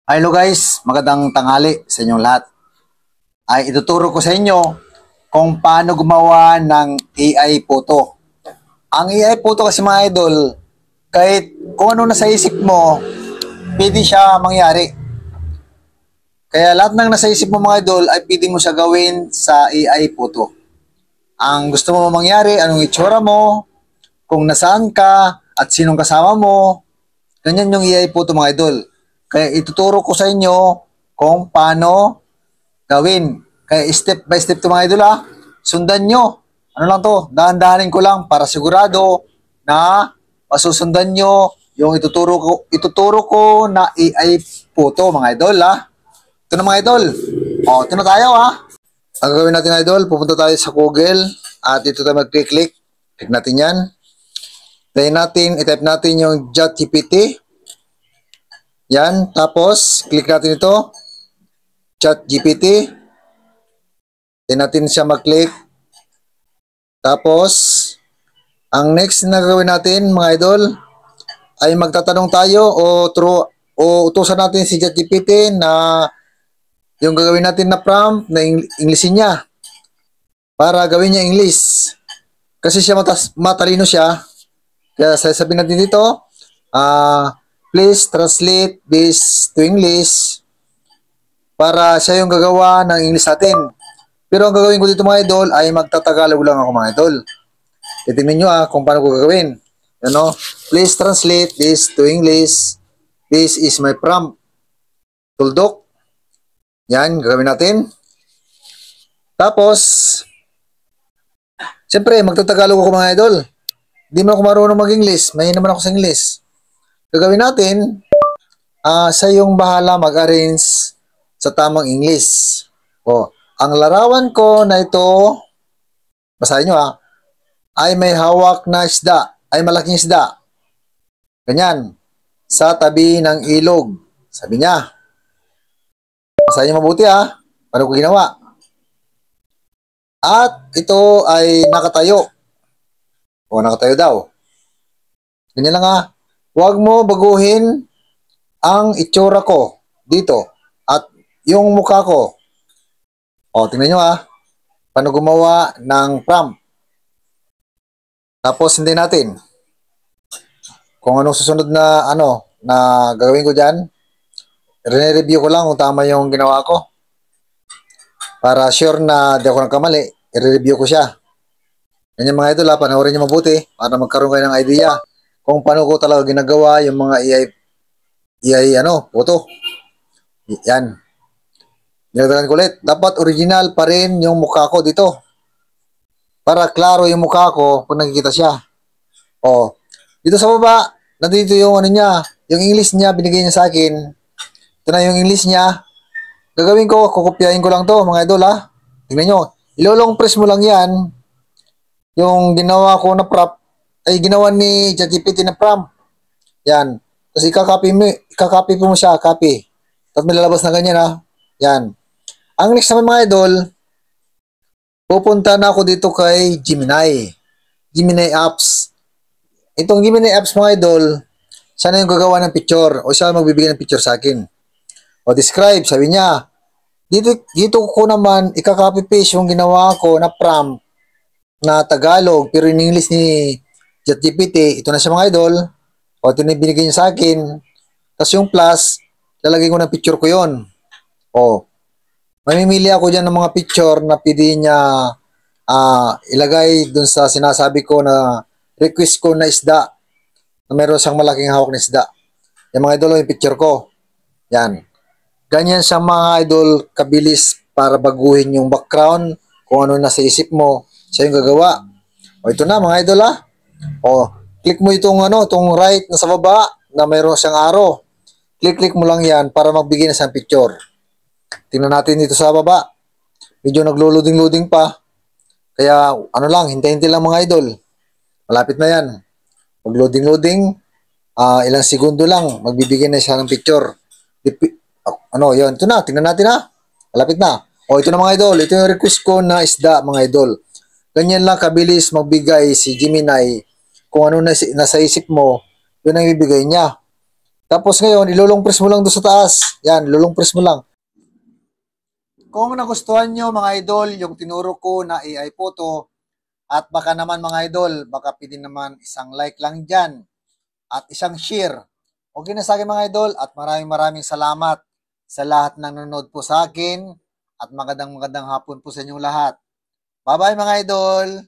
Hello guys, magandang tanghali sa inyong lahat. Ay ituturo ko sa inyo kung paano gumawa ng AI photo. Ang AI photo kasi mga idol, kahit kung ano nasa isip mo, pwede siya mangyari. Kaya lahat ng nasa isip mo mga idol ay pwede mo siya gawin sa AI photo. Ang gusto mo mangyari, anong itsura mo, kung nasaan ka, at sinong kasama mo, ganyan yung AI photo mga idol. Kaya ituturo ko sa inyo kung paano gawin. Kaya step by step to mga idol ha. Sundan nyo. Ano lang to, dahan-dahanin ko lang para sigurado na masusundan nyo yung ituturo ko na AI photo mga idol ha. Ito na mga idol. O, ito na tayo ha. Ang gagawin natin idol, pupunta tayo sa Google at ito tayo mag-click. Click natin yan. I-type natin yung ChatGPT. Yan, tapos click natin ito, ChatGPT. Then natin siya mag-click. Tapos, ang next na gagawin natin mga idol ay magtatanong tayo o utusan natin si ChatGPT na yung gagawin natin na prompt na Englishin niya para gawin niya English. Kasi siya matalino siya. Kaya sasabihin natin dito, please translate this to English para siya yung gagawa ng English natin. Pero ang gagawin ko dito mga idol ay magtatagalog lang ako mga idol. Titingnan nyo kung paano ko gagawin. Ano? Please translate this to English. This is my prompt. Tuldok. Yan, gagawin natin. Tapos, siyempre, magtatagalog ako mga idol. Hindi mo ako marunong mag-English. Mahina naman ako sa English. Gagawin natin, siya yung bahala mag-arrange sa tamang English. Ang larawan ko na ito, basahin nyo ay may hawak na isda, ay malaking isda. Ganyan, sa tabi ng ilog. Sabi niya. Basahin nyo mabuti paano ko ginawa. At ito ay nakatayo. Nakatayo daw. Ganyan lang Huwag mo baguhin ang itsura ko dito at yung mukha ko. Tingnan nyo paano gumawa ng prompt. Tapos hindi natin kung anong susunod na na gagawin ko dyan. Re-review ko lang kung tama yung ginawa ko. Para sure na di ako nagkamali, i-review ko siya. Ganyan mga idol panoorin nyo mabuti para magkaroon kayo ng idea kung paano ko talaga ginagawa yung mga AI photo. Yan. Nilagdagan ko ulit. Dapat original pa rin yung mukha ko dito. Para klaro yung mukha ko kung nakikita siya. Dito sa baba, nandito yung yung English niya, binigay niya sa akin. Ito na yung English niya. Gagawin ko, kukopyahin ko lang to mga idol Tingnan nyo. Ilolong press mo lang yan. Yung ginawa ko na prompt, ay ginawa ni ChatGPT na prompt. Yan. Tapos ikakopy mo siya, copy. Tapos may lalabas na ganyan Yan. Ang next naman mga idol, pupunta na ako dito kay Gemini. Gemini apps. Itong Gemini apps mga idol, sana yung gagawa ng picture o siya magbibigay ng picture sa akin. Describe, sabi niya. Dito ko naman ikakopy paste yung ginawa ko na prompt na Tagalog pero in English ni ChatGPT. Ito na siya mga idol. Ito na binigay niya sa akin. Tapos yung plus, lalagay ko ng picture ko yon. Mamimili ako dyan ng mga picture na pwede niya ilagay dun sa sinasabi ko na request ko na isda na meron siyang malaking hawak na isda. Yung mga idol, yung picture ko. Yan. Ganyan siya mga idol, kabilis para baguhin yung background kung ano nasa isip mo, siya yung gagawa. Ito na mga idol click mo itong right na sa baba na mayroon siyang arrow. Click mo lang yan para magbigay na siyang picture. Tingnan natin dito sa baba. Medyo naglo-loading pa. Kaya hintay-hintay lang mga idol. Malapit na yan. Mag-loading. Ilang segundo lang, magbibigay na siya ng picture. Yun. Ito na, tingnan natin Malapit na. Ito na mga idol. Ito yung request ko na isda mga idol. Ganyan lang kabilis magbigay si Gemini. Kung ano nasa isip mo, yun ang ibibigay niya. Tapos ngayon, ilulong press mo lang doon sa taas. Yan, ilulong press mo lang. Kung nagustuhan nyo mga idol, yung tinuro ko na AI photo, at baka naman mga idol, baka pwede naman isang like lang dyan at isang share. Okay na sa akin mga idol at maraming salamat sa lahat ng nanonood po sa akin at magandang hapon po sa inyong lahat. Bye-bye mga idol!